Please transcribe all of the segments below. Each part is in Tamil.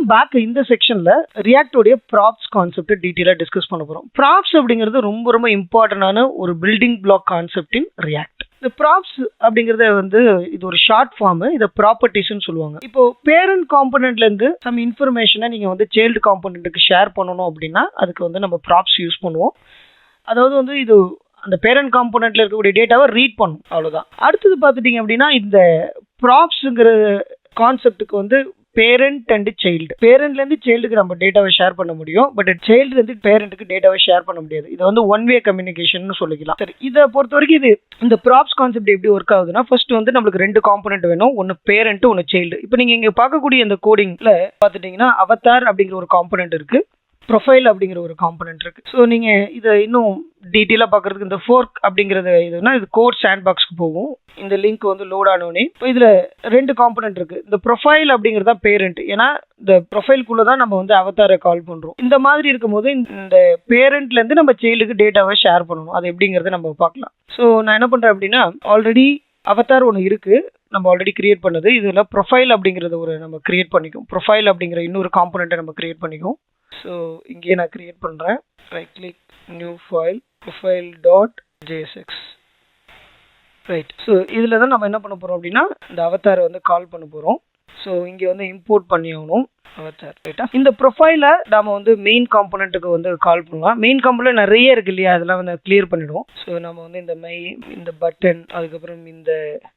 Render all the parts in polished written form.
Welcome back. இந்த செக்ஷன்ல ரியாக்டோடைய ப்ராப்ஸ் கான்செப்ட் டீட்டெயிலாக டிஸ்கஸ் பண்ண போகிறோம். ப்ராப்ஸ் அப்படிங்கிறது ரொம்ப ரொம்ப இம்பார்ட்டண்டான ஒரு building block concept in React. இந்த ப்ராப்ஸ் அப்படிங்கிறத வந்து இது ஒரு ஷார்ட் ஃபார்ம். இதை ப்ராப்பர்ட்டிஸ்ன்னு சொல்லுவாங்க. இப்போ பேரண்ட் காம்பனன்ட்ல இருந்து சம் இன்ஃபர்மேஷனை நீங்க வந்து சைல்டு காம்பனன்ட்டுக்கு ஷேர் பண்ணணும் அப்படின்னா அதுக்கு வந்து நம்ம ப்ராப்ஸ் யூஸ் பண்ணுவோம். அதாவது வந்து இது அந்த பேரண்ட் காம்பனன்ட்ல இருக்கக்கூடிய டேட்டாவை ரீட் பண்ணும், அவ்வளவுதான். அடுத்தது பார்த்துட்டீங்க அப்படின்னா இந்த ப்ராப்ஸ்ங்கிற கான்செப்டுக்கு வந்து பேரண்ட் அண்ட் சைல்டு, பேரண்ட்ல இருந்து சைல்டுக்கு நம்ம டேட்டாவை ஷேர் பண்ண முடியும். பட் சைல்டுல இருந்து பேரண்ட்டுக்கு டேட்டாவை ஷேர் பண்ண முடியாது. இது வந்து ஒன் வே கம்யூனிகேஷன் சொல்லிக்கலாம். சரி, இதை பொறுத்த வரைக்கும் இது இந்த ப்ராப்ஸ் கான்செப்ட் எப்படி ஒர்க் ஆகுதுன்னா, ஃபர்ஸ்ட் வந்து நம்மளுக்கு ரெண்டு காம்பனன்ட் வேணும், ஒன்னு பேரண்ட் ஒன்னு சைல்டு. இப்போ நீங்க இங்க பார்க்கக்கூடிய இந்த கோடிங்ல பார்த்துட்டீங்கன்னா அவதார் அப்படிங்கிற ஒரு காம்பனன்ட் இருக்கு, ப்ரொஃபைல் அப்படிங்கிற ஒரு காம்பனன்ட் இருக்கு. ஸோ நீங்க இதை இன்னும் டீட்டெயிலாக பார்க்கறதுக்கு இந்த ஃபோர்க் அப்படிங்கிறது இதுனா இது கோட் சாண்ட் பாக்ஸ்க்கு போகும். இந்த லிங்க் வந்து லோட் ஆனோடனே இப்போ இதில் ரெண்டு காம்பனன்ட் இருக்கு. இந்த ப்ரொஃபைல் அப்படிங்கிறதா பேரண்ட், ஏன்னா இந்த ப்ரொஃபைல்குள்ளே தான் நம்ம வந்து அவதாரை கால் பண்ணுறோம். இந்த மாதிரி இருக்கும்போது இந்த பேரண்ட்லேருந்து நம்ம சைல்டுக்கு டேட்டாவை ஷேர் பண்ணணும். அது எப்படிங்கிறத நம்ம பார்க்கலாம். ஸோ நான் என்ன பண்ணுறேன் அப்படின்னா, ஆல்ரெடி அவதார் ஒன்று இருக்கு, நம்ம ஆல்ரெடி கிரியேட் பண்ணது. இதில் ப்ரொஃபைல் அப்படிங்கிறது ஒரு நம்ம கிரியேட் பண்ணிக்கும். ப்ரொஃபைல் அப்படிங்கிற இன்னொரு காம்பனண்ட்டை நம்ம கிரியேட் பண்ணிக்கும். ஸோ இங்கேயே நான் கிரியேட் பண்ணுறேன். Right click, new file, profile dot JSX. Right. So இதில் தான் நம்ம என்ன பண்ண போகிறோம் அப்படின்னா இந்த அவதாரை வந்து கால் பண்ண போகிறோம். ஸோ இங்கே வந்து இம்போர்ட் பண்ணி ஆகணும் அவதார். ரைட்டா. இந்த ப்ரொஃபைலை நாம வந்து மெயின் காம்பனண்ட்டுக்கு வந்து கால் பண்ணலாம். மெயின் காம்பனண்ட் நிறைய இருக்கு இல்லையா, அதெல்லாம் வந்து கிளியர் பண்ணிடுவோம். ஸோ நம்ம வந்து இந்த பட்டன் அதுக்கப்புறம் இந்த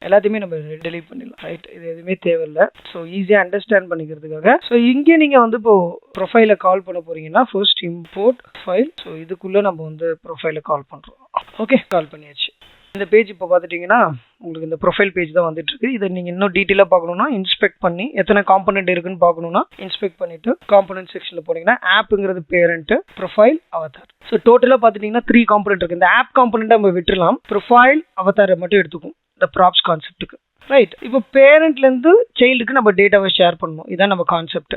எல்லாத்தையுமே நம்ம டெலீட் பண்ணிடலாம். ரைட். இது எதுவுமே தேவையில்லை. ஸோ ஈஸியாக அண்டர்ஸ்டாண்ட் பண்ணிக்கிறதுக்காக. ஸோ இங்கே நீங்கள் வந்து இப்போ ப்ரொஃபைலை கால் பண்ண போறீங்கன்னா ஃபர்ஸ்ட் இம்போர்ட் ஃபைல். ஸோ இதுக்குள்ளே நம்ம வந்து ப்ரொஃபைலை கால் பண்ணுறோம். ஓகே, கால் பண்ணியாச்சு. இந்த பேஜ் இப்போ பார்த்துட்டிங்கன்னா உங்களுக்கு இந்த ப்ரொஃபைல் பேஜ் தான் வந்துட்டு இருக்கு. இதை நீங்கள் இன்னும் டீட்டெயிலாக பார்க்கணும்னா இன்ஸ்பெக்ட் பண்ணி எத்தனை காம்பனன்ட் இருக்குன்னு பார்க்கணும்னா இன்ஸ்பெக்ட் பண்ணிட்டு காம்பனன்ட் செக்ஷனில் போனீங்கன்னா ஆப்புங்கிறது பேரண்ட், ப்ரொஃபைல், அவதார். ஸோ டோட்டலாக பார்த்துட்டிங்கன்னா 3 காம்பனன்ட் இருக்கு. இந்த ஆப் காம்பனண்ட்டை நம்ம விட்டுலாம், ப்ரொஃபைல், அவதாரை மட்டும் எடுத்துக்கும் இந்த ப்ராப்ஸ் கான்செப்ட்டுக்கு. ரைட். இப்போ பேரண்ட்லேருந்து சைல்டுக்கு நம்ம டேட்டாவை ஷேர் பண்ணணும். இதான் நம்ம கான்செப்ட்.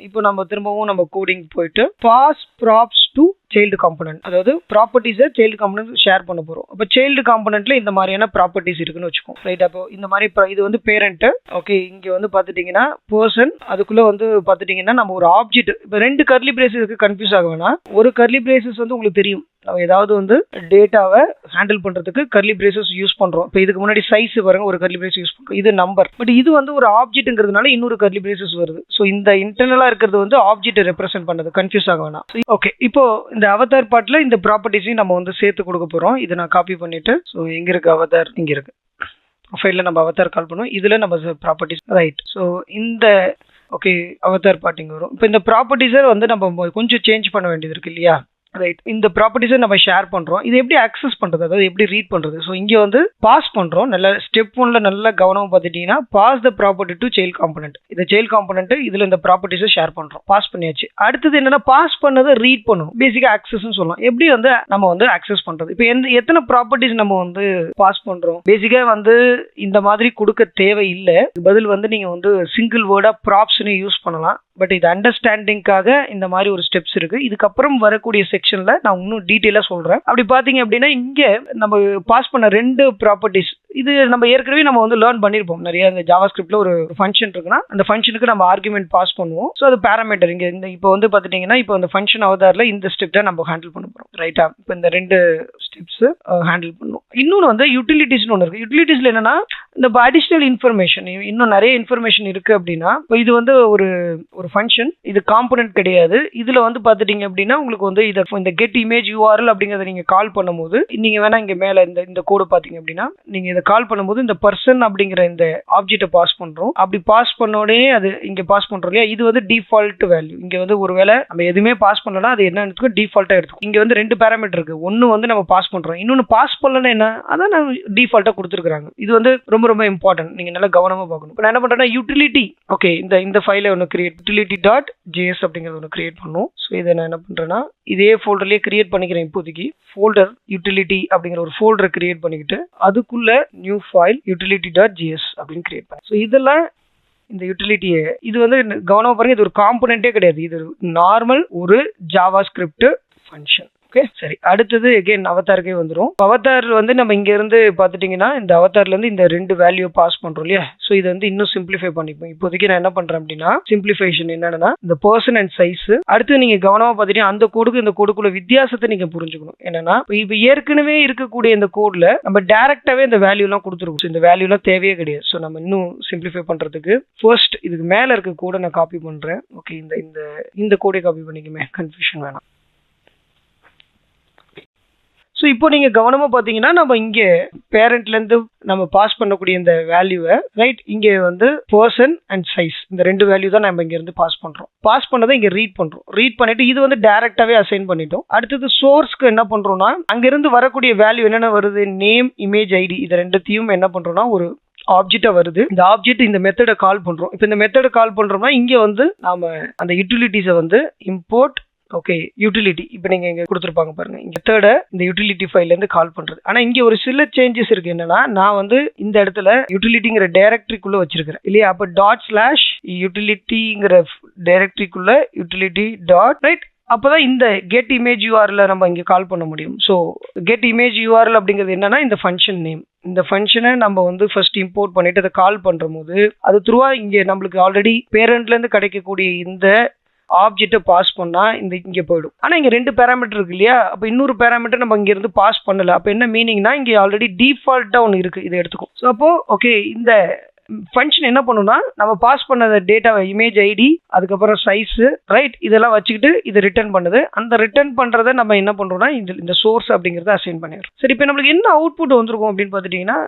இப்போ நம்ம திரும்பவும் நம்ம கோடிங் போயிட்டு pass props to child component, அதாவது ப்ராப்பர்ட்டிஸை சைல்டு காம்பனன்ட் ஷேர் பண்ண போகிறோம். அப்போ சைல்டு காம்பனன்ட்ல இந்த மாதிரியான ப்ராப்பர்ட்டிஸ் இருக்குன்னு வச்சுக்கோம். ரைட். அப்போ இந்த மாதிரி இது வந்து பேரண்ட். ஓகே, இங்கே வந்து பார்த்துட்டிங்கன்னா பர்சன், அதுக்குள்ளே வந்து பார்த்துட்டிங்கன்னா நம்ம ஒரு ஆப்ஜெக்ட். இப்போ 2 கர்லி பிரேசஸ்க்கு கன்ஃபியூஸ் ஆக வேணாம். ஒரு கர்லி பிரேசஸ் வந்து உங்களுக்கு தெரியும், நம்ம ஏதாவது வந்து டேட்டாவை ஹேண்டில் பண்ணுறதுக்கு கர்லி பிரேசஸ் யூஸ் பண்ணுறோம். இப்போ இதுக்கு முன்னாடி சைஸ் பாருங்க, ஒரு கர்லி பிரேஸ் யூஸ் பண்ணுறோம், இது நம்பர். பட் இது வந்து ஒரு ஆப்ஜெக்ட்ங்கிறதுனால இன்னொரு கர்லி பிரேசஸ் வருது. ஸோ இந்த இன்டர்னலாக இருக்கிறது வந்து ஆப்ஜெக்ட் ரெப்ரசென்ட் பண்ணது, கன்ஃபியூஸ் ஆக வேணாம். ஓகே, இப்போ இந்த அவதார் பார்ட்டில் இந்த ப்ராப்பர்ட்டிஸையும் நம்ம வந்து சேர்த்து கொடுக்க போகிறோம். இதை நான் காப்பி பண்ணிட்டு, ஸோ எங்கே இருக்கு அவதார், இங்கே இருக்கு. ப்ரொஃபைலில் நம்ம அவதார் கால் பண்ணுவோம், இதில் நம்ம ப்ராப்பர்ட்டிஸ். ரைட். ஸோ இந்த ஓகே அவதார் பார்ட்டிங் வரும். இப்போ இந்த ப்ராப்பர்ட்டிஸை வந்து நம்ம கொஞ்சம் சேஞ்ச் பண்ண வேண்டியது இருக்கு இல்லையா. ரைட். இந்த ப்ராப்பர்ட்டிஸை நம்ம ஷேர் பண்ணுறோம். இது எப்படி அக்சஸ் பண்ணுறது, அதாவது எப்படி ரீட் பண்ணுறது. ஸோ இங்கே வந்து பாஸ் பண்ணுறோம். நல்ல ஸ்டெப் 1ல நல்லா கவனமாக பார்த்துட்டிங்கன்னா pass the property to child component. இந்த சைல்ட் காம்பனன்ட் இதில் இந்த ப்ராப்பர்ட்டிஸை ஷேர் பண்ணுறோம். பாஸ் பண்ணியாச்சு. அடுத்தது என்னன்னா பாஸ் பண்ணதை ரீட் பண்ணணும். பேசிக்காக அக்சஸ்ன்னு சொல்லலாம். எப்படி வந்து நம்ம வந்து அக்சஸ் பண்ணுறது. இப்போ எத்தனை ப்ராப்பர்ட்டிஸ் நம்ம வந்து பாஸ் பண்ணுறோம். பேசிக்காக வந்து இந்த மாதிரி கொடுக்க தேவையில்லை. பதில் வந்து நீங்கள் வந்து சிங்கிள் வேர்டாக ப்ராப்ஸ்ன்னு யூஸ் பண்ணலாம். பட் இது அண்டர்ஸ்டாண்டிங்காக இந்த மாதிரி ஒரு ஸ்டெப்ஸ் இருக்கு. இதுக்கப்புறம் வரக்கூடிய செக்ஷன்ல நான் இன்னும் டீட்டெயிலாக சொல்றேன். அப்படி பார்த்தீங்க அப்படின்னா இங்க நம்ம பாஸ் பண்ண 2 ப்ராப்பர்ட்டிஸ், இது நம்ம ஏற்கனவே நம்ம வந்து லேர்ன் பண்ணியிருப்போம். நிறைய இந்த ஜாவா ஸ்கிரிப்ட்ல ஒரு ஃபங்க்ஷன் இருக்குன்னா அந்த ஃபங்க்ஷனுக்கு நம்ம ஆர்குமெண்ட் பாஸ் பண்ணுவோம். ஸோ அது பேராமீட்டர். இங்க இந்த இப்போ வந்து பார்த்துட்டீங்கன்னா இப்போ இந்த ஃபங்க்ஷன் அவதாரில் இந்த ஸ்டெப் தான் நம்ம ஹேண்டில் பண்ண போறோம். ரைட்டா. இப்போ இந்த 2 ஸ்டெப்ஸ் ஹேண்டில் பண்ணுவோம். இன்னொன்று வந்து யூட்டிலிட்டிஸ்னு ஒன்று இருக்கு. யூட்டிலிட்டிஸ்ல என்னன்னா இந்த அடிஷனல் இன்ஃபர்மேஷன், இன்னும் நிறைய இன்ஃபர்மேஷன் இருக்கு அப்படின்னா, இப்போ இது வந்து ஒரு ஃபங்க்ஷன், இது காம்பனன்ட் கிடையாது. இதுல வந்து பார்த்துட்டீங்க அப்படின்னா உங்களுக்கு வந்து இந்த கெட் இமேஜ் யூஆர்எல் அப்படிங்கிறத நீங்க கால் பண்ணும்போது, நீங்க வேணா இங்க மேல இந்த கோடு பார்த்தீங்க அப்படின்னா நீங்க இதை கால் பண்ணும்போது இந்த பர்சன் அப்படிங்கிற இந்த ஆப்ஜெக்ட்டை பாஸ் பண்றோம். அப்படி பாஸ் பண்ணோடனே அது இங்க பாஸ் பண்றோம் இல்லையா, இது வந்து டிஃபால்ட் வேல்யூ. இங்க வந்து ஒருவேளை நம்ம எதுவுமே பாஸ் பண்ணலன்னா அது என்ன எடுத்துக்கும், டிஃபால்ட்டா எடுத்துக்கும். இங்க வந்து 2 பேராமீட்டர் இருக்கு. ஒன்னு வந்து நம்ம பாஸ் பண்றோம், இன்னொன்னு பாஸ் பண்ணலன்னா என்ன, அதான் நான் டிஃபால்ட்டா கொடுத்துருக்காங்க. இது வந்து ரொம்ப ரொம்ப இம்பார்ட்டன்ட். நீங்க நல்லா கவனமா பார்க்கணும். இப்போ நான் என்ன பண்றேன்னா யூட்டிலிட்டி, ஓகே, இந்த ஃபைலை ஒன்று கிரியேட், யூட்டிலிட்டி டாட் ஜேஎஸ் அப்படிங்கிறது ஒன்று கிரியேட் பண்ணும். ஸோ இதை நான் என்ன பண்றேன்னா இதே ஃபோல்டர்லேயே கிரியேட் பண்ணிக்கிறேன். இப்போதைக்கு ஃபோல்டர் யூட்டிலிட்டி அப்படிங்கிற ஒரு ஃபோல்டரை கிரியேட் பண்ணிக்கிட்டு அதுக்குள்ள new file utility dot GS அப்படின்னு கிரியேட் பண்ணேன். ஸோ இதெல்லாம் இந்த யூட்டிலிட்டியை இது வந்து கவனமாக பாருங்க, இது ஒரு காம்பனண்ட்டே கிடையாது. இது நார்மல் ஒரு ஜாவா ஸ்கிரிப்ட் ஃபங்க்ஷன். ஓகே சரி, அடுத்தது எகைன் அவதாருக்கே வந்துடும். அவதார் வந்து நம்ம இங்க இருந்து பார்த்துட்டீங்கன்னா இந்த அவதார்ல இருந்து இந்த 2 வேல்யூ பாஸ் பண்றோம் இல்லையா? ஸோ இதை வந்து இன்னும் சிம்பிளிஃபை பண்ணிப்போம். இப்போதைக்கு நான் என்ன பண்றேன் அப்படின்னா சிம்பிளிஃபிகேஷன் என்னன்னா இந்த பர்சன் அண்ட் சைஸ். அடுத்து நீங்க கவனமா பார்த்துட்டீங்கன்னா அந்த கோடுக்கு இந்த கோடுக்குள்ள வித்தியாசத்தை நீங்க புரிஞ்சுக்கணும். என்னன்னா இப்போ ஏற்கனவே இருக்கக்கூடிய இந்த கோட்ல நம்ம டைரக்டாவே இந்த வேல்யூ எல்லாம் கொடுத்துருக்கோம். இந்த வேல்யூ எல்லாம் தேவையே கிடையாது. ஸோ நம்ம இன்னும் சிம்பிளிஃபை பண்றதுக்கு ஃபர்ஸ்ட் இதுக்கு மேல இருக்க கோடை நான் காப்பி பண்றேன். ஓகே, இந்த கோடை காப்பி பண்ணிக்குமே, கன்ஃபியூஷன் வேணாம். ஸோ இப்போ நீங்கள் கவனமாக பார்த்தீங்கன்னா நம்ம இங்கே பேரண்ட்லேருந்து நம்ம பாஸ் பண்ணக்கூடிய இந்த வேல்யூவை ரைட் இங்கே வந்து பர்சன் அண்ட் சைஸ் இந்த 2 வேல்யூ தான் நம்ம இங்கேருந்து பாஸ் பண்ணுறோம். பாஸ் பண்ணதை இங்கே ரீட் பண்ணுறோம். ரீட் பண்ணிட்டு இது வந்து டைரெக்டாகவே அசைன் பண்ணிட்டோம். அடுத்தது சோர்ஸ்க்கு என்ன பண்ணுறோம்னா அங்கேருந்து வரக்கூடிய வேல்யூ என்னென்ன வருது, நேம், இமேஜ், ஐடி, இது ரெண்டுத்தையும் என்ன பண்ணுறோம்னா ஒரு ஆப்ஜெக்டா வருது. இந்த ஆப்ஜெக்ட் இந்த மெத்தடை கால் பண்றோம். இப்போ இந்த மெத்தடை கால் பண்றோம்னா இங்க வந்து நாம அந்த யூட்டிலிட்டிஸை வந்து இம்போர்ட் ஓகே யூட்டிலிட்டி இப்போ நீங்க இங்க கொடுத்துருப்பாங்க பாருங்க, இந்த மெத்தடை இந்த யூட்டிலிட்டி ஃபைல்ல இருந்து கால் பண்றது. ஆனா இங்க ஒரு சில சேஞ்சஸ் இருக்கு. என்னன்னா நான் வந்து இந்த இடத்துல யூட்டிலிட்டிங்கிற டைரக்டரிக்குள்ள வச்சிருக்கிறேன் இல்லையா? அப்ப ./யூட்டிலிட்டிங்கிற டைரக்டரிக்குள்ள யூட்டிலிட்டி டாட் ரைட் அப்பதான் இந்த கெட் இமேஜ் யூஆர்ல நம்ம இங்க கால் பண்ண முடியும். ஸோ கெட் இமேஜ் யூஆர்எல் அப்படிங்கிறது என்னன்னா இந்த ஃபங்க்ஷன் நேம். இந்த ஃபங்க்ஷனை நம்ம வந்து ஃபர்ஸ்ட் இம்போர்ட் பண்ணிட்டு அதை கால் பண்ற போது அது த்ரூவா இங்க நம்மளுக்கு ஆல்ரெடி பேரண்ட்ல இருந்து கிடைக்கக்கூடிய இந்த ஆப்ஜெக்டை பாஸ் பண்ணா இங்க போயிடும். ஆனா இங்க 2 பேராமீட்டர் இருக்கு இல்லையா? அப்ப இன்னொரு பேராமீட்டர் நம்ம இங்க இருந்து பாஸ் பண்ணல. அப்ப என்ன மீனிங்னா இங்க ஆல்ரெடி டிஃபால்ட்டா ஒன்று இருக்கு, இதை எடுத்துக்கும். ஸோ அப்போ ஓகே இந்த ஃபங்க்ஷன் என்ன பண்ணுன்னா நம்ம பாஸ் பண்ண டேட்டாவை இமேஜ் ஐடி அதுக்கப்புறம் சைஸ் ரைட் இதெல்லாம் வச்சுக்கிட்டு இது ரிட்டர்ன் பண்ணுது. அந்த ரிட்டர்ன் பண்றதை நம்ம என்ன பண்றோம்னா இந்த சோர்ஸ் அப்படிங்கறத அசைன் பண்ணிடுறோம். சரி, இப்போ நம்மளுக்கு என்ன அவுட்புட் வந்திருக்கும் அப்படின்னு பார்த்துட்டீங்கன்னா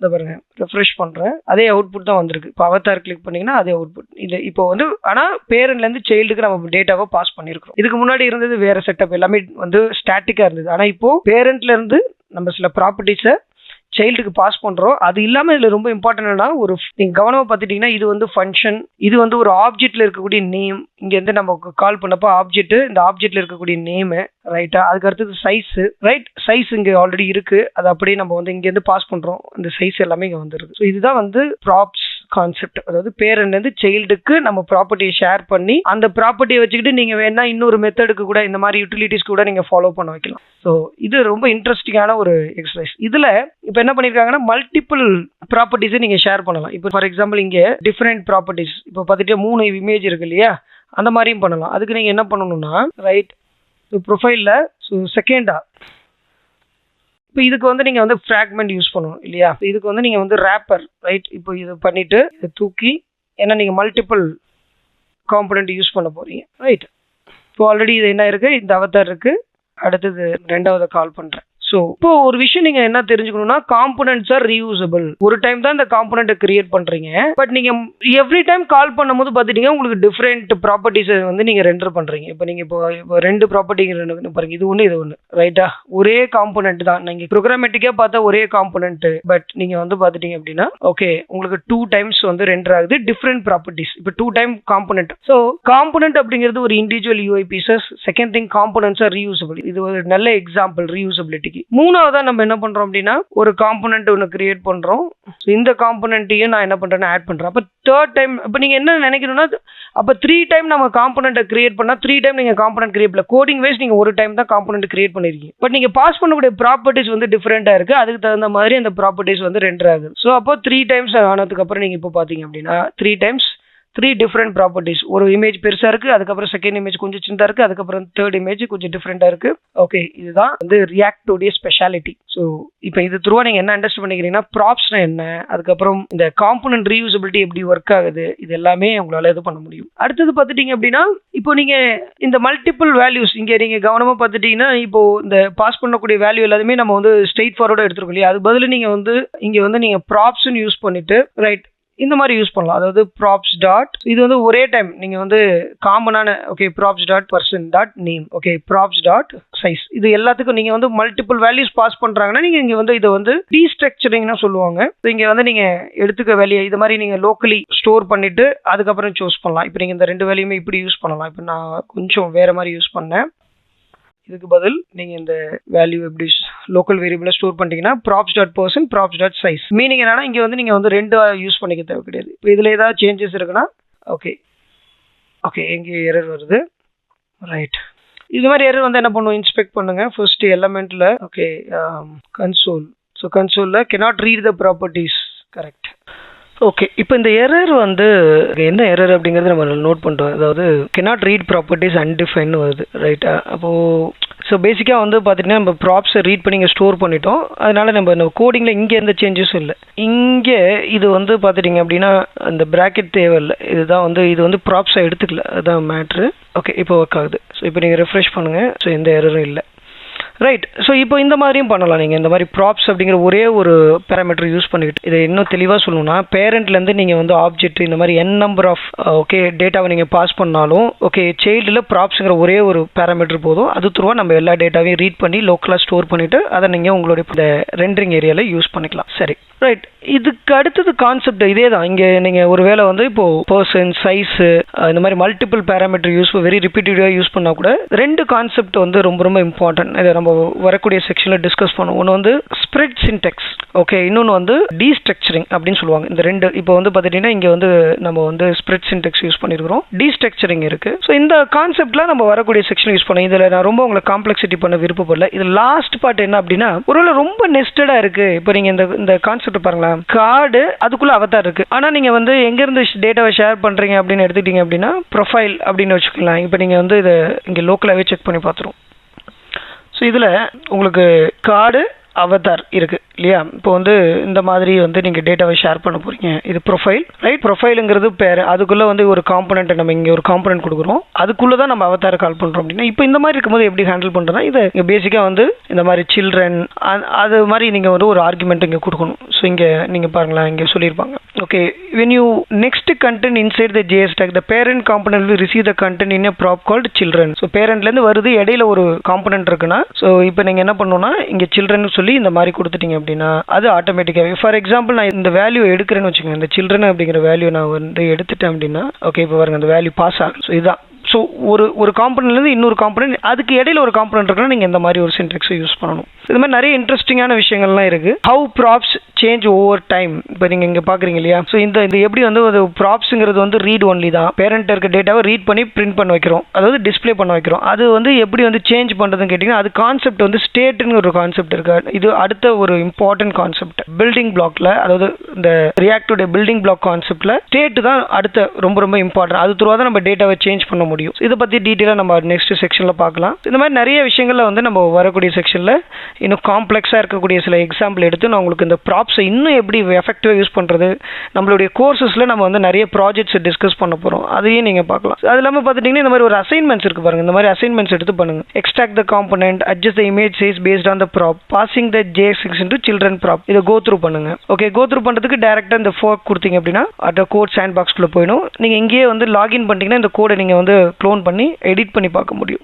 பாருங்க, ரெஃப்ரெஷ் பண்றேன், அதே அவுட்புட் தான் வந்திருக்கு. இப்போ அவதார் கிளிக் பண்ணீங்கன்னா அதே அவுட்புட் இது. இப்போ வந்து ஆனா பேரண்ட்ல இருந்து சைல்டுக்கு நம்ம டேட்டாவை பாஸ் பண்ணிருக்கோம். இதுக்கு முன்னாடி இருந்தது வேற செட்டப், எல்லாமே வந்து ஸ்டாட்டிக்கா இருந்தது. ஆனா இப்போ பேரண்ட்ல இருந்து நம்ம சில ப்ராப்பர்ட்டிஸை சைல்டுக்கு பாஸ் பண்றோம். அது இல்லாம இதுல ரொம்ப இம்பார்ட்டன்ட்னா ஒரு நீங்க கவனமா பார்த்துட்டீங்கன்னா இது வந்து ஃபங்க்ஷன், இது வந்து ஒரு ஆப்ஜெக்ட்ல இருக்கக்கூடிய நேம். இங்க இருந்து நம்ம கால் பண்ணப்போ ஆப்ஜெக்ட், இந்த ஆப்ஜெக்ட்ல இருக்கக்கூடிய நேம் ரைட்டா. அதுக்கு அடுத்தது சைஸ் ரைட், சைஸ் இங்க ஆல்ரெடி இருக்கு, அது அப்படியே நம்ம வந்து இங்க இருந்து பாஸ் பண்றோம். இந்த சைஸ் எல்லாமே இங்க வந்துருக்கு. ஸோ இதுதான் வந்து ப்ராப்ஸ் கான்செப்ட். அதாவது பேரண்ட் வந்து சைல்டுக்கு நம்ம ப்ராப்பர்ட்டியை ஷேர் பண்ணி அந்த ப்ராப்பர்ட்டியை வச்சுக்கிட்டு நீங்க வேணா இன்னொரு மெத்தடுக்கு கூட இந்த மாதிரி யூட்டிலிட்டிஸ் கூட நீங்க ஃபாலோ பண்ண வைக்கலாம். ஸோ இது ரொம்ப இன்ட்ரெஸ்டிங்கான ஒரு எக்ஸசைஸ். இதுல இப்போ என்ன பண்ணிருக்காங்கன்னா மல்டிபிள் ப்ராப்பர்ட்டிஸை நீங்க ஷேர் பண்ணலாம். இப்போ ஃபார் எக்ஸாம்பிள் இங்க டிஃபரெண்ட் ப்ராப்பர்ட்டிஸ் இப்போ பார்த்துட்டு 3 இமேஜ் இருக்கு இல்லையா? அந்த மாதிரியும் பண்ணலாம். அதுக்கு நீங்க என்ன பண்ணணும்னா ரைட் ப்ரொஃபைல்ல ஸோ செகண்டா இப்போ இதுக்கு வந்து நீங்க வந்து ஃப்ராக்மெண்ட் யூஸ் பண்ணணும் இல்லையா? இதுக்கு வந்து நீங்க வந்து ரேப்பர் ரைட். இப்போ இது பண்ணிட்டு இதை தூக்கி, ஏன்னா நீங்க மல்டிபிள் காம்பனன்ட் யூஸ் பண்ண போறீங்க ரைட். இப்போ ஆல்ரெடி இது என்ன இருக்கு, இந்த அவதார் இருக்கு. அடுத்தது 2வது கால் பண்றேன். ஸோ இப்போ ஒரு விஷயம் நீங்க என்ன தெரிஞ்சுக்கணும்னா காம்பனன்ட்ஸ் ஆர் ரீயூசபிள். ஒரு டைம் தான் இந்த காம்பனண்ட்டை கிரியேட் பண்றீங்க. பட் நீங்க எவ்ரி டைம் கால் பண்ணும்போது பார்த்துட்டீங்கன்னா உங்களுக்கு டிஃப்ரெண்ட் ப்ராப்பர்ட்டிஸ் வந்து நீங்க ரெண்டர் பண்றீங்க. இப்போ நீங்க இப்போ 2 ப்ராப்பர்ட்டி பாருங்க, இது ஒன்று இது ஒன்று ரைட்டா. ஒரே காம்பனண்ட் தான், நீங்க ப்ரோக்ராமேட்டிக்கா பார்த்தா ஒரே காம்பனண்ட். பட் நீங்க வந்து பார்த்துட்டீங்க அப்படின்னா ஓகே உங்களுக்கு 2 டைம்ஸ் வந்து ரெண்டர் ஆகுது டிஃப்ரெண்ட் ப்ராப்பர்ட்டிஸ். இப்போ 2 டைம் காம்பனண்ட். ஸோ காம்பனண்ட் அப்படிங்கிறது ஒரு individual UI pieces. Second thing components are reusable. இது ஒரு நல்ல எக்ஸாம்பிள் ரீயூசபிலிட்டிக்கு. 3வதா நம்ம என்ன பண்றோம் அப்படின்னா ஒரு காம்பனன்ட் ஒன்று கிரியேட் பண்றோம். இந்த காம்பனன்ட்டையும் நான் என்ன பண்றேன்னா ஆட் பண்றேன். அப்போ 3rd டைம் இப்போ நீங்க என்ன நினைக்கணும்னா அப்போ 3 டைம் நம்ம காம்பனன்ட்டை கிரியேட் பண்ணா 3 டைம் நீங்க காம்பனன்ட் கிரியேட் பண்ணல. கோடிங் வைஸ் நீங்க ஒரு டைம் தான் காம்பனன்ட் கிரியேட் பண்ணிருக்கீங்க. பட் நீங்க பாஸ் பண்ணக்கூடிய ப்ராப்பர்ட்டிஸ் வந்து டிஃபரெண்டா இருக்கு. அதுக்கு தகுந்த மாதிரி அந்த ப்ராப்பர்ட்டிஸ் வந்து ரெண்டர் ஆகுது. ஸோ அப்போ 3 டைம்ஸ் ஆனதுக்கு அப்புறம் நீங்க இப்போ பாத்தீங்க அப்படின்னா 3 டைம்ஸ் 3 டிஃப்ரெண்ட் ப்ராப்பர்ட்டிஸ். ஒரு இமேஜ் பெருசா இருக்கு, அதுக்கப்புறம் செகண்ட் இமேஜ் கொஞ்சம் சின்னதா இருக்கு, அதுக்கப்புறம் 3rd இமேஜ் கொஞ்சம் டிஃப்ரெண்டா இருக்கு. ஓகே, இதுதான் வந்து ரியாக்ட் உடைய ஸ்பெஷாலிட்டி. ஸோ இப்போ இது த்ரூவா நீங்க என்ன அண்டர்ஸ்டாண்ட் பண்ணிக்கிறீங்கன்னா ப்ராப்ஸ்னா என்ன, அதுக்கப்புறம் இந்த காம்பனன்ட் ரீயூசபிலிட்டி எப்படி ஒர்க் ஆகுது, இது எல்லாமே உங்களால இது பண்ண முடியும். அடுத்தது பார்த்துட்டீங்க அப்படின்னா இப்போ நீங்க இந்த மல்டிபிள் வேல்யூஸ் இங்க நீங்க கவனமா பார்த்துட்டீங்கன்னா இப்போ இந்த பாஸ் பண்ணக்கூடிய வேல்யூ எல்லாத்தையுமே நம்ம வந்து ஸ்ட்ரெயிட் ஃபார்வர்டா எடுத்துருக்கோம் இல்லையா? அது பதில் நீங்க வந்து இங்க வந்து நீங்க ப்ராப்ஸ்ன்னு யூஸ் பண்ணிட்டு ரைட் இந்த மாதிரி யூஸ் பண்ணலாம். அதாவது ப்ராப்ஸ் டாட் இது வந்து ஒரே டைம் நீங்க வந்து காமனான okay props dot person dot name okay props dot size இது எல்லாத்துக்கும் நீங்க வந்து மல்டிபிள் வேல்யூஸ் பாஸ் பண்றாங்கன்னா நீங்க இங்க வந்து இதை வந்து டீஸ்ட்ரக்சரிங்னு சொல்லுவாங்க. இங்க வந்து நீங்க எடுத்துக்க வேலையை இது மாதிரி நீங்க லோக்கலி ஸ்டோர் பண்ணிட்டு அதுக்கப்புறம் சூஸ் பண்ணலாம். இப்போ நீங்க இந்த 2 வேலையுமே இப்படி யூஸ் பண்ணலாம். இப்போ நான் கொஞ்சம் வேற மாதிரி யூஸ் பண்ணேன். இதுக்கு பதில் நீங்க இந்த வேல்யூ எப்படி லோக்கல் வேரியபிள ஸ்டோர் பண்ணிட்டீங்கன்னா props dot person props dot size. Meaning என்னன்னா இங்க வந்து நீங்க வந்து 2 யூஸ் பண்ணிக்க தேவை கிடையாது. இப்போ இதுல ஏதாவது சேஞ்சஸ் இருக்குன்னா ஓகே ஓகே, எங்கே எரர் வருது, ரைட். இது மாதிரி எரர் வந்து என்ன பண்ணுவோம், இன்ஸ்பெக்ட் பண்ணுங்க ஃபர்ஸ்ட் எலமெண்ட்ல. Okay, console. ஸோ கன்சோலில் cannot read the properties, correct. Okay, இப்போ இந்த எரர் வந்து என்ன எரர் அப்படிங்கிறது நம்ம நோட் பண்ணுறோம். அதாவது cannot read properties undefined வருது, ரைட்டா? அப்போது ஸோ பேசிக்காக வந்து பார்த்திங்கன்னா நம்ம ப்ராப்ஸை ரீட் பண்ணி இங்கே ஸ்டோர் பண்ணிட்டோம். அதனால நம்ம கோடிங்கில் இங்கே எந்த சேஞ்சஸும் இல்லை. இங்கே இது வந்து பார்த்துட்டிங்க அப்படின்னா அந்த ப்ராக்கெட் தேவையில்லை. இதுதான் வந்து இது வந்து ப்ராப்ஸை எடுத்துக்கல, அதுதான் மேட்ரு. ஓகே, இப்போ ஒர்க் ஆகுது. ஸோ இப்போ நீங்கள் ரெஃப்ரெஷ் பண்ணுங்கள். ஸோ எந்த எரரும் இல்லை, ரைட். ஸோ இப்போ இந்த மாதிரியும் பண்ணலாம். நீங்கள் இந்த மாதிரி ப்ராப்ஸ் அப்படிங்கிற ஒரே ஒரு பேராமீட்டர் யூஸ் பண்ணிக்கிட்டு இதை இன்னும் தெளிவாக சொல்லணும்னா, பேரண்ட்லேருந்து நீங்கள் வந்து ஆப்ஜெக்ட் இந்த மாதிரி n நம்பர் ஆஃப் ஓகே டேட்டாவை நீங்கள் பாஸ் பண்ணாலும் ஓகே சைல்டில் ப்ராப்ஸுங்கிற ஒரே ஒரு பேராமீட்டர் போதும். அது த்ரூவாக நம்ம எல்லா டேட்டாவையும் ரீட் பண்ணி லோக்கலாக ஸ்டோர் பண்ணிவிட்டு அதை நீங்கள் உங்களுடைய இந்த ரெண்டரிங் ஏரியாவில் யூஸ் பண்ணிக்கலாம். சரி, ரைட். இதுக்கு அடுத்தது கான்செப்ட் இதே தான். இங்கே நீங்கள் ஒரு வேளை வந்து இப்போது பர்சன், சைஸு, இந்த மாதிரி மல்டிபிள் பேராமீட்டர் யூஸ் வெரி ரிப்பீட்டடாக யூஸ் பண்ணால் கூட ரெண்டு கான்செப்ட் வந்து ரொம்ப ரொம்ப இம்பார்ட்டன்ட். இதை நம்ம வரக்கூடிய செக்ஷனில் டிஸ்கஸ் பண்ணுவோம். ஒன்று வந்து ஸ்ப்ரெட் சின்டெக்ஸ், ஓகே, இன்னொன்று வந்து டீஸ்ட்ரக்சரிங் அப்படின்னு சொல்லுவாங்க. இந்த ரெண்டு இப்போ வந்து பார்த்துட்டிங்கன்னா இங்கே வந்து நம்ம வந்து ஸ்ப்ரெட் சின்டெக்ஸ் யூஸ் பண்ணியிருக்கிறோம், டீஸ்ட்ரக்சரிங் இருக்குது. ஸோ இந்த கான்செப்ட்லாம் நம்ம வரக்கூடிய செக்ஷன் யூஸ் பண்ணோம். இதில் நான் ரொம்ப உங்களை காம்ப்ளெக்சிட்டி பண்ண விருப்பப்படல. இது லாஸ்ட் பார்ட் என்ன அப்படின்னா, ஒருவேளை ரொம்ப நெஸ்டடாக இருக்குது. இப்போ நீங்கள் இந்த கான்செப்ட் பாருங்களேன், கார்டு அதுக்குள்ள அவதார் இருக்கு. ஆனா நீங்க வந்து எங்க இருந்து டேட்டாவை ஷேர் பண்றீங்க அப்படின்னு எடுத்துக்கிட்டீங்க அப்படின்னா ப்ரொஃபைல் அப்படின்னு வச்சுக்கலாம். இப்போ நீங்க வந்து இதை இங்க லோக்கலாவே செக் பண்ணி பார்த்துரும். ஸோ இதுல உங்களுக்கு கார்டு அவதார் இருக்கு இல்லையா? இப்போ வந்து இந்த மாதிரி வந்து நீங்க டேட்டாவை ஷேர் பண்ண போறீங்க. இது ப்ரொஃபைல், ரைட்? ப்ரொஃபைலுங்கிறது பேர். அதுக்குள்ள வந்து ஒரு காம்பனன்ட் நம்ம இங்க ஒரு காம்பனன்ட் கொடுக்குறோம். அதுக்குள்ள தான் நம்ம அவதாரை கால் பண்றோம் அப்படின்னா, இப்போ இந்த மாதிரி இருக்கும்போது எப்படி ஹேண்டில் பண்றதுனா, இது இங்க பேசிக்கா வந்து இந்த மாதிரி சில்ட்ரன் அது மாதிரி நீங்க வந்து ஒரு ஆர்குமெண்ட் இங்க கொடுக்கணும். ஸோ இங்க நீங்க பாருங்களேன், இங்க சொல்லியிருப்பாங்க. Okay, when you next content inside the JS tag, the parent component will receive the content in a prop called children. So பேரண்ட்லேருந்து வருது, இடையில ஒரு காம்பனன்ட் இருக்குன்னா, ஸோ இப்போ நீங்கள் என்ன பண்ணணும்னா இங்கே சில்ட்ரன் சொல்லி இந்த மாதிரி கொடுத்துட்டீங்க அப்படின்னா அது ஆட்டோமேட்டிக்காகவே, ஃபார் எக்ஸாம்பிள் நான் இந்த வேல்யூ எடுக்கிறேன்னு வச்சுக்கோங்க, இந்த சில்ட்ரன் அப்படிங்கிற வேல்யூ நான் வந்து எடுத்துட்டேன் அப்படின்னா ஓகே இப்போ பாருங்க அந்த வேல்யூ பாஸ் ஆகும். ஸோ இதுதான். ஸோ ஒரு காம்பனன்ட்லேருந்து இன்னொரு காம்பனன்ட், அதுக்கு இடையில ஒரு காம்பனன்ட் இருக்குன்னா நீங்கள் இந்த மாதிரி ஒரு சின்டெக்ஸை யூஸ் பண்ணணும். இது மாதிரி நிறைய இன்ட்ரெஸ்டிங்கான விஷயங்கள்லாம் இருக்குது. How props change over time, இப்போ நீங்கள் இங்கே பார்க்குறீங்க இல்லையா? ஸோ இந்த எப்படி வந்து ஒரு ப்ராப்ஸுங்கிறது வந்து ரீட் ஒன்லி தான். பேரண்ட் இருக்க டேட்டாவை ரீட் பண்ணி பிரிண்ட் பண்ண வைக்கிறோம், அதாவது டிஸ்பிளே பண்ண வைக்கிறோம். அது வந்து எப்படி வந்து சேஞ்ச் பண்ணுறதுன்னு கேட்டிங்கன்னா, அது கான்செப்ட் வந்து ஸ்டேட்னு ஒரு கான்செப்ட் இருக்கு. இது அடுத்த ஒரு இம்பார்ட்டன்ட் கான்செப்ட். பில்டிங் பிளாக்ல, அதாவது இந்த ரியாக்டோட பில்டிங் பிளாக் கான்செப்ட்ல ஸ்டேட் தான் அடுத்த ரொம்ப ரொம்ப இம்பார்ட்டன்ட். அது த்ரூவாக தான் நம்ம டேட்டாவை சேஞ்ச் பண்ண முடியும். இதை பற்றி டீட்டெயிலாக நம்ம நெக்ஸ்ட் செக்ஷனில் பார்க்கலாம். இந்த மாதிரி நிறைய விஷயங்களில் வந்து நம்ம வரக்கூடிய செக்ஷனில் இன்னும் காம்ப்ளெக்ஸாக இருக்கக்கூடிய சில எக்ஸாம்பிள் எடுத்து நான் உங்களுக்கு இந்த ப்ராப்ஸை இன்னும் எப்படி எஃபெக்டிவாக யூஸ் பண்ணுறது, நம்மளுடைய கோர்சஸில் நம்ம வந்து நிறைய ப்ராஜெக்ட்ஸ் டிஸ்கஸ் பண்ண போகிறோம். அதையும் நீங்கள் பார்க்கலாம். அது இல்லாமல் பார்த்துட்டிங்கன்னா இந்த மாதிரி ஒரு அசைன்மெண்ட்ஸ் இருக்குது பாருங்கள். இந்த மாதிரி அசைன்மெண்ட்ஸ் எடுத்து பண்ணுங்கள். Extract the component, adjust the image size paste on the prop, passing the JSX into children prop. இதை கோ த்ரூ பண்ணுங்க. ஓகே, கோ த்ரூ பண்ணுறதுக்கு டேரெக்டாக இந்த ஃபோர்க் கொடுத்தீங்க அப்படின்னா அந்த கோட் சாண்ட் பாக்ஸ்குள்ளே போயிடும். நீங்கள் இங்கேயே வந்து லாகின் பண்ணிட்டீங்கன்னா இந்த கோடை நீங்கள் வந்து க்ளோன் பண்ணி எடிட் பண்ணி பார்க்க முடியும்.